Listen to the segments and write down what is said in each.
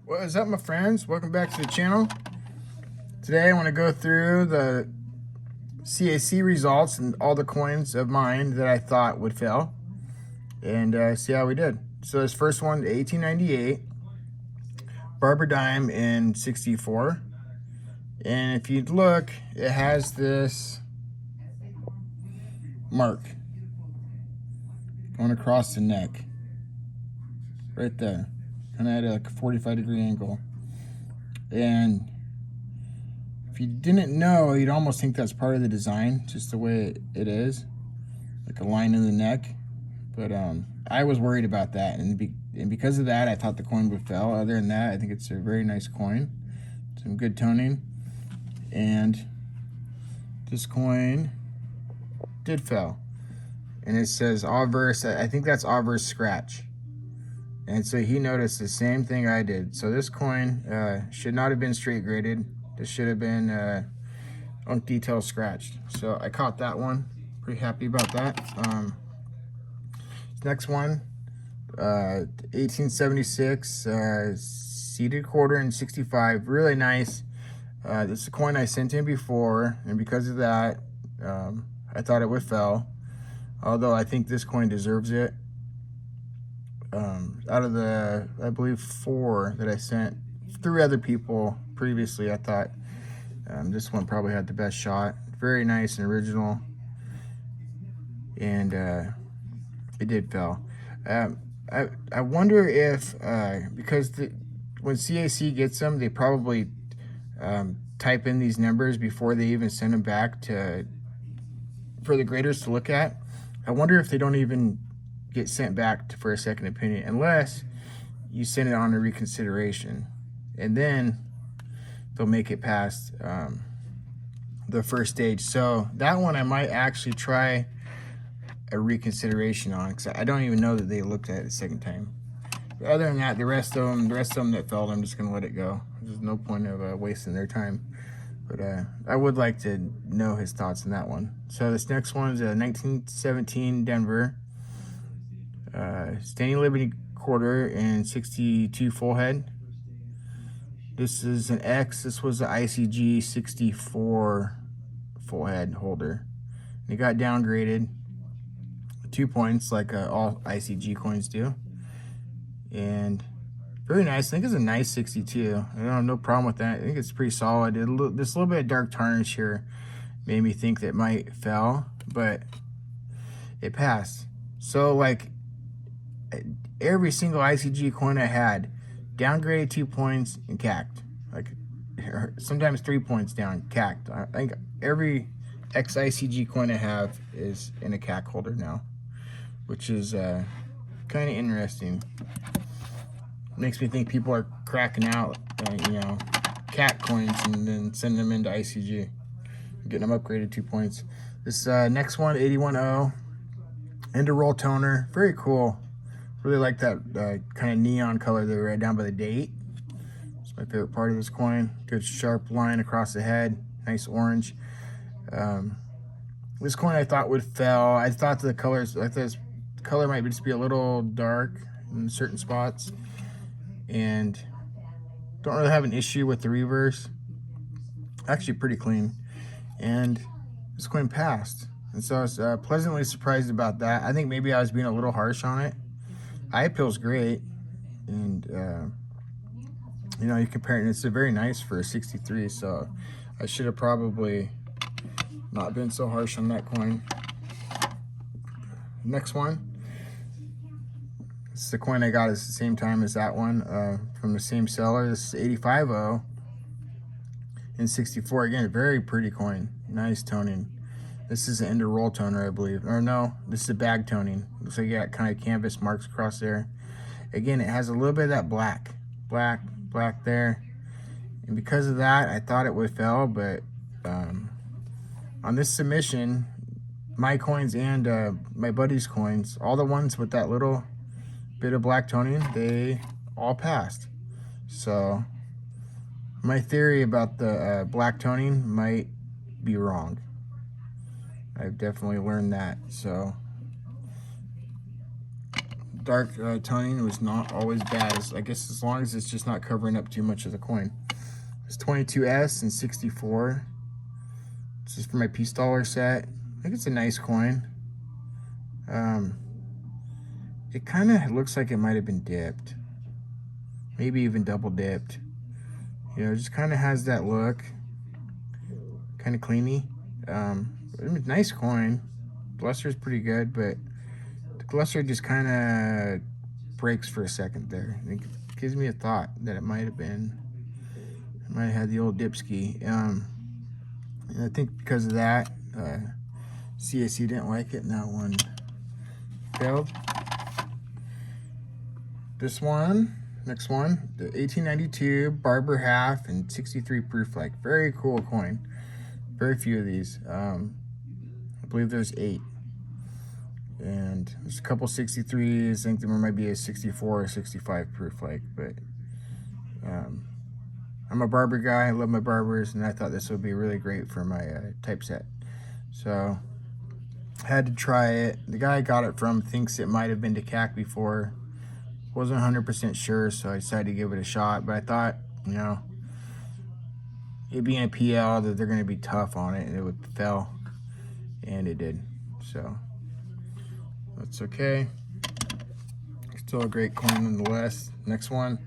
What is up, my friends? Welcome back to the channel. Today I want to go through the CAC results and all the coins of mine that I thought would fail and see how we did. So this first one, 1898, Barber Dime in 64. And if you look, it has this mark going across the neck. Right there. And at a 45-degree angle. And if you didn't know, you'd almost think that's part of the design, just the way it is, like a line in the neck. But I was worried about that, and because of that, I thought the coin would fail. Other than that, I think it's a very nice coin, some good toning, and this coin did fail. And it says obverse. I think that's obverse scratch. And so he noticed the same thing I did. So this coin should not have been straight graded. This should have been unk detail scratched. So I caught that one. Pretty happy about that. Next one, 1876, seated quarter in 65. Really nice. This is a coin I sent in before, and because of that, I thought it would fail. Although I think this coin deserves it. Out of the, I believe, 4 that I sent, 3 other people previously, I thought this one probably had the best shot. Very nice and original, and it did fail. I wonder if because when CAC gets them, they probably type in these numbers before they even send them back for the graders to look at. I wonder if they don't even get sent back for a second opinion unless you send it on a reconsideration, and then they'll make it past the first stage. So that one I might actually try a reconsideration on, because I don't even know that they looked at it a second time. But other than that, the rest of them that failed, I'm just gonna let it go. There's no point of wasting their time. But I would like to know his thoughts on that one. So this next one is a 1917 Denver. Standing Liberty quarter and 62 full head. This is an X. This was the ICG 64 full head holder. And it got downgraded 2 points, like all ICG coins do. And very nice. I think it's a nice 62. I don't have no problem with that. I think it's pretty solid. This little bit of dark tarnish here made me think that it might fail, but it passed. So like every single ICG coin I had downgraded 2 points and cacked, like sometimes 3 points down, cacked. I think every ICG coin I have is in a CAC holder now, which is kind of interesting. Makes me think people are cracking out CAC coins and then sending them into ICG, getting them upgraded 2 points. This next one, 810 end of roll toner, very cool. Really like that kind of neon color there right down by the date. It's my favorite part of this coin. Good sharp line across the head, nice orange. This coin I thought would fail. I thought the color might just be a little dark in certain spots, and don't really have an issue with the reverse. Actually pretty clean, and this coin passed, and so I was pleasantly surprised about that. I think maybe I was being a little harsh on it. Eye appeal's great, and you compare it, and it's very nice for a 63, so I should have probably not been so harsh on that coin. Next one, this is the coin I got at the same time as that one, from the same seller. This is 850 in 64. Again, very pretty coin, nice toning. This is an end of roll toner, I believe. Or no, this is a bag toning. Looks like you got kind of canvas marks across there. Again, it has a little bit of that black there. And because of that, I thought it would fail, but on this submission, my coins and my buddy's coins, all the ones with that little bit of black toning, they all passed. So my theory about the black toning might be wrong. I've definitely learned that. So dark toning was not always bad. I guess as long as it's just not covering up too much of the coin. It's 22S and 64. This is for my piece dollar set. I think it's a nice coin. It kind of looks like it might have been dipped. Maybe even double dipped. You know, it just kind of has that look. Kind of cleany. Nice coin. Luster is pretty good, but the luster just kind of breaks for a second there. It gives me a thought that it might have had the old dipski. And I think because of that, CSC didn't like it, and that one failed. This one, next one, the 1892 Barber half and 63 proof like. Very cool coin. Very few of these. I believe there's 8. And there's a couple 63s. I think there might be a 64 or 65 proof like, but I'm a barber guy. I love my barbers, and I thought this would be really great for my typeset. So I had to try it. The guy I got it from thinks it might have been to Cac before. Wasn't 100% sure, so I decided to give it a shot. But I thought, you know, it being a PL, that they're going to be tough on it, and it would fail, and it did. So that's okay. Still a great coin nonetheless. Next one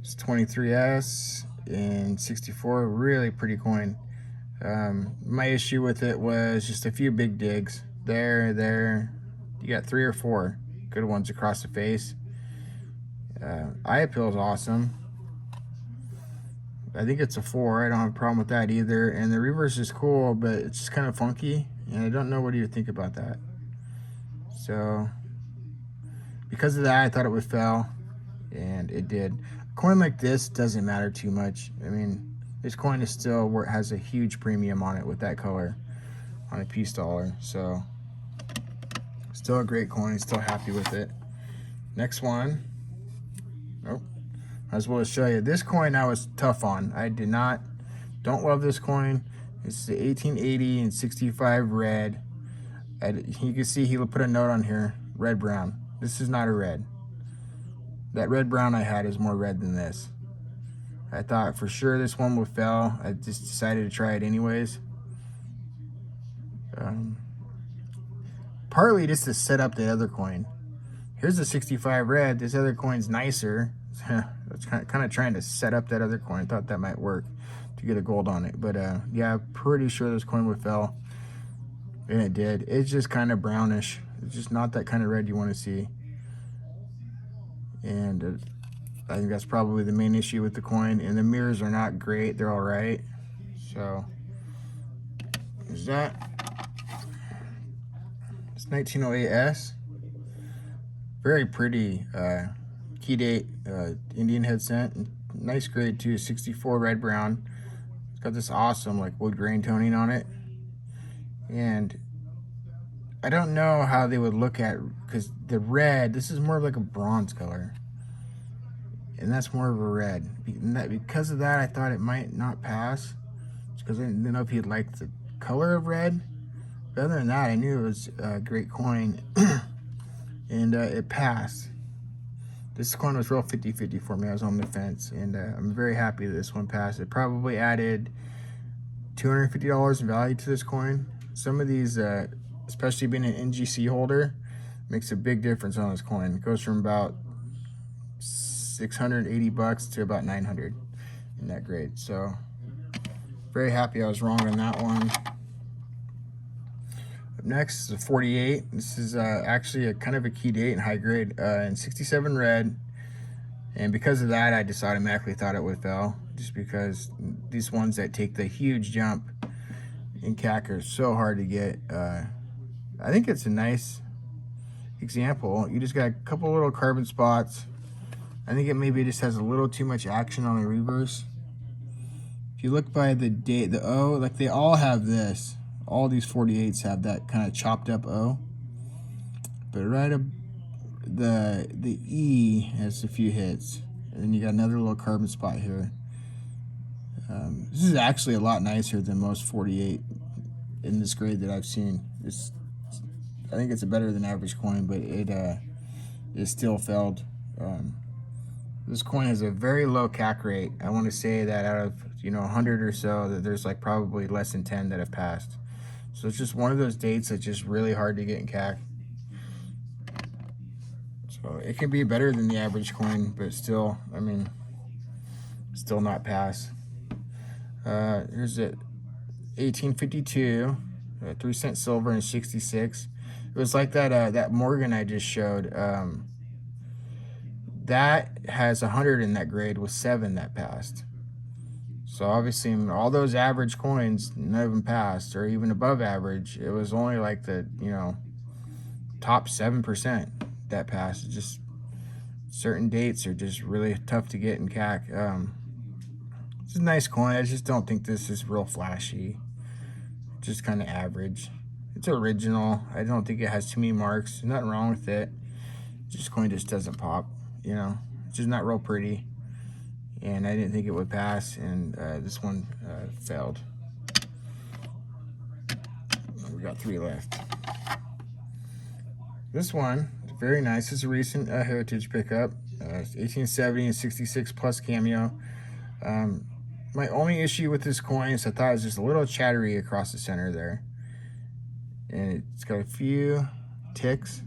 is 23S and 64. Really pretty coin. My issue with it was just a few big digs. There. You got 3 or 4 good ones across the face. Eye appeal is awesome. I think it's a 4. I don't have a problem with that either. And the reverse is cool, but it's just kind of funky. And I don't know what do you think about that. So because of that, I thought it would fail, and it did. A coin like this doesn't matter too much. I mean, this coin is still where it has a huge premium on it with that color on a piece dollar. So still a great coin. Still happy with it. Next one. Oh, I was able to show you this coin. I was tough on. I don't love this coin. It's the 1880 and 65 red. You can see he put a note on here, red brown. This is not a red. That red brown I had is more red than this. I thought for sure this one would fail. I just decided to try it anyways. Partly just to set up the other coin. Here's the 65 red. This other coin's nicer. I was kind of trying to set up that other coin. I thought that might work to get a gold on it. But yeah, I'm pretty sure this coin would fail. And it did. It's just kind of brownish. It's just not that kind of red you want to see. And I think that's probably the main issue with the coin. And the mirrors are not great. They're all right. So there's that. It's 1908S. Very pretty key date Indian head cent. Nice grade too. 64 red brown. It's got this awesome like wood grain toning on it. And I don't know how they would look at, because the red, this is more of like a bronze color, and that's more of a red. Because of that, I thought it might not pass, because I didn't know if he'd like the color of red. But other than that, I knew it was a great coin, and it passed. This coin was real 50-50 for me. I was on the fence, and I'm very happy that this one passed. It probably added $250 in value to this coin. Some of these, especially being an NGC holder, makes a big difference on this coin. It goes from about $680 to about $900 in that grade. So very happy I was wrong on that one. Up next is a 48. This is actually a kind of a key date and high grade in 67 red. And because of that, I just automatically thought it would fail, just because these ones that take the huge jump in Cac are so hard to get. I think it's a nice example. You just got a couple little carbon spots. I think it maybe just has a little too much action on the reverse. If you look by the date, the O, like they all have this. All these 48s have that kind of chopped up O. But right up the E has a few hits. And then you got another little carbon spot here. This is actually a lot nicer than most 48 in this grade that I've seen. I think it's a better than average coin, but it still failed. This coin has a very low CAC rate. I want to say that out of 100 or so, that there's like probably less than 10 that have passed. So it's just one of those dates that's just really hard to get in CAC. So it can be better than the average coin, but still, I mean, still not pass. Here's it, 1852, 3-cent silver and 66. It was like that Morgan I just showed. That has 100 in that grade with 7 that passed. So obviously, all those average coins, none of them passed, or even above average. It was only like the top 7% that passed. Just certain dates are just really tough to get in CAC. It's a nice coin. I just don't think this is real flashy. Just kind of average. It's original. I don't think it has too many marks. There's nothing wrong with it. This coin just doesn't pop. It's just not real pretty. And I didn't think it would pass, and this one failed. We got 3 left. This one is very nice. It's a recent heritage pickup. It's 1870 and 66 plus cameo. My only issue with this coin is I thought it was just a little chattery across the center there. And it's got a few ticks,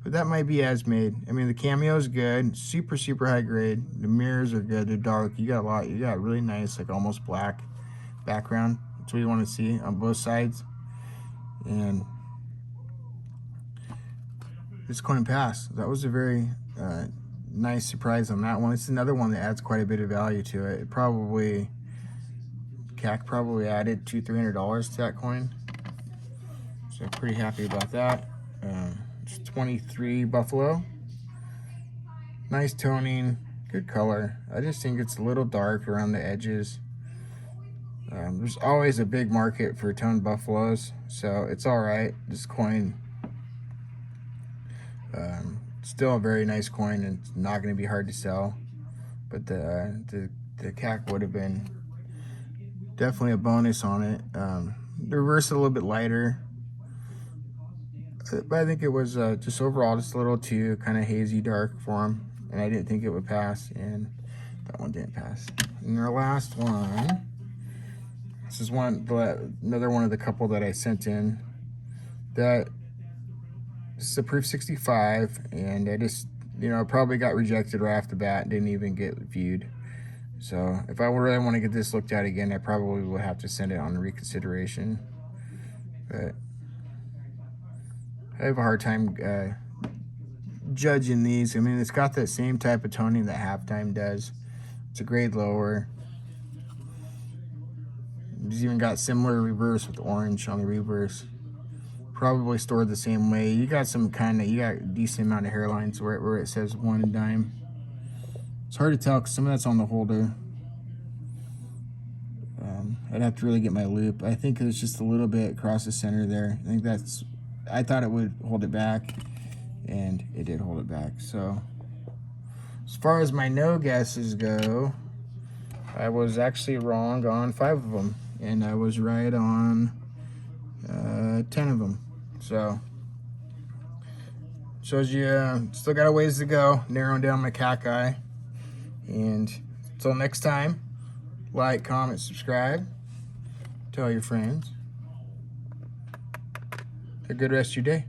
but that might be as made. I mean, the cameo is good, super high grade. The mirrors are good, they're dark. You got really nice, like almost black background. That's what you want to see on both sides. And this coin passed. That was a very nice surprise on that one. It's another one that adds quite a bit of value to it. CAC probably added $200-300 to that coin. So I'm pretty happy about that. It's 23 Buffalo. Nice toning, good color. I just think it's a little dark around the edges. There's always a big market for toned Buffaloes, so it's all right. This coin, still a very nice coin, and it's not going to be hard to sell. But the CAC would have been definitely a bonus on it. The reverse is a little bit lighter. But I think it was just overall just a little too kind of hazy dark for him, and I didn't think it would pass, and that one didn't pass. And our last one, this is another one of the couple that I sent in. This is a proof 65, and I just probably got rejected right off the bat, didn't even get viewed. So if I really want to get this looked at again, I probably would have to send it on reconsideration. But I have a hard time judging these. I mean, it's got that same type of toning that Halftime does. It's a grade lower. It's even got similar reverse with orange on the reverse. Probably stored the same way. You got a decent amount of hairlines where it says 1 dime. It's hard to tell because some of that's on the holder. I'd have to really get my loop. I think it's just a little bit across the center there. I thought it would hold it back, and it did hold it back. So as far as my no guesses go, I was actually wrong on 5 of them, and I was right on 10 of them. So shows you still got a ways to go narrowing down my CAC eye. And until next time, like, comment, subscribe, tell your friends. Have a good rest of your day.